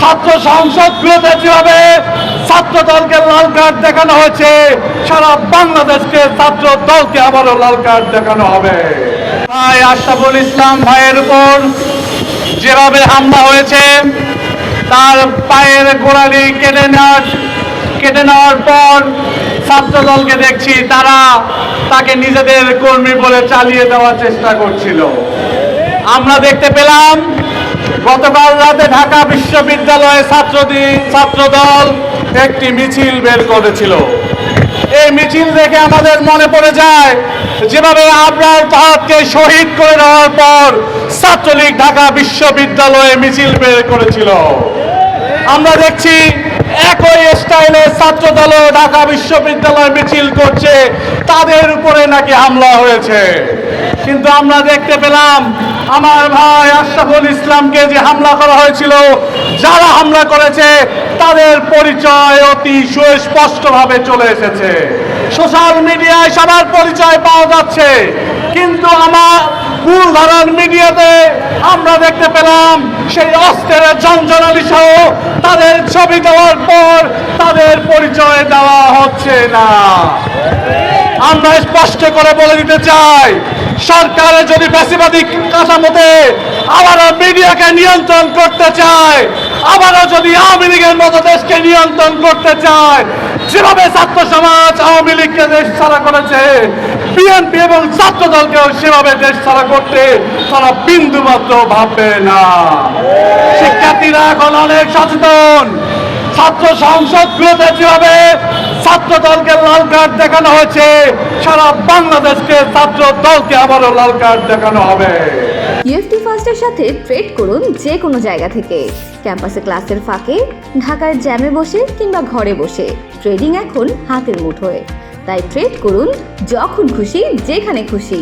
ছাত্র সংসদগুলোতে যেভাবে ছাত্র দলকে লাল কার্ড দেখানো হয়েছে, সারা বাংলাদেশকে ছাত্র দলকে আবারও লাল কার্ড দেখানো হবে। ভাই আশরাফুল ইসলাম ভাইয়ের উপর যেভাবে হামলা হয়েছে, তার পায়ের গোড়ালি কেটে নেওয়ার পর ছাত্র দলকে দেখছি তারা তাকে নিজেদের কর্মী বলে চালিয়ে দেওয়ার চেষ্টা করছিল। আমরা দেখতে পেলাম গতকাল রাতে ঢাকা বিশ্ববিদ্যালয়ে ছাত্রদল একটি মিছিল বের করেছিল। এই মিছিল দেখে আমাদের মনে পড়ে যায় যেভাবে আবরার ফাহাদকে শহীদ করে দেওয়ার পর ছাত্রলীগ ঢাকা বিশ্ববিদ্যালয়ে মিছিল বের করেছিল। আমরা দেখছি একই স্টাইলে ছাত্রদল ঢাকা বিশ্ববিদ্যালয়ে মিছিল করছে, তাদের উপরে নাকি হামলা হয়েছে। কিন্তু আমরা দেখতে পেলাম আমার ভাই আশরাফুল ইসলামকে যে হামলা করা হয়েছিল, যারা হামলা করেছে তাদের পরিচয় অতি সুস্পষ্টভাবে চলে এসেছে। সোশ্যাল মিডিয়ায় সবার পরিচয় পাওয়া যাচ্ছে, কিন্তু আমার মূলধারার মিডিয়াতে আমরা দেখতে পেলাম সেই অস্ত্রের ঝঞ্ঝনানি সহ তাদের ছবি দেওয়ার পর তাদের পরিচয় দেওয়া হচ্ছে না। আমরা স্পষ্ট করে বলে দিতে চাই, সরকারে যদি ফ্যাসিবাদী কাঠামোতে আবারও মিডিয়াকে নিয়ন্ত্রণ করতে চায়, আবারও যদি আওয়ামী লীগের মতো দেশকে নিয়ন্ত্রণ করতে চায়, যেভাবে ছাত্র সমাজ আওয়ামী লীগকে দেশ ছাড়া করেছে, বিএনপি এবং ছাত্র দলকেও সেভাবে দেশ ছাড়া করতে তারা বিন্দু মাত্র ভাববে না। শিক্ষার্থীরা এখন অনেক সচেতন। ছাত্র সংসদগুলোতে যেভাবে ছাত্র দলকে লাল কার্ড দেখানো হয়েছে, সারা বাংলাদেশকে ছাত্র দলকে আবারও লাল কার্ড দেখানো হবে। ইউএফটি ফার্স্টের সাথে ট্রেড করুন যে কোনো জায়গা থেকে। ক্যাম্পাসে ক্লাসের ফাঁকে, ঢাকার জ্যামে বসে কিংবা ঘরে বসে, ট্রেডিং এখন হাতের মুঠোয়। তাই ট্রেড করুন যখন খুশি, যেখানে খুশি।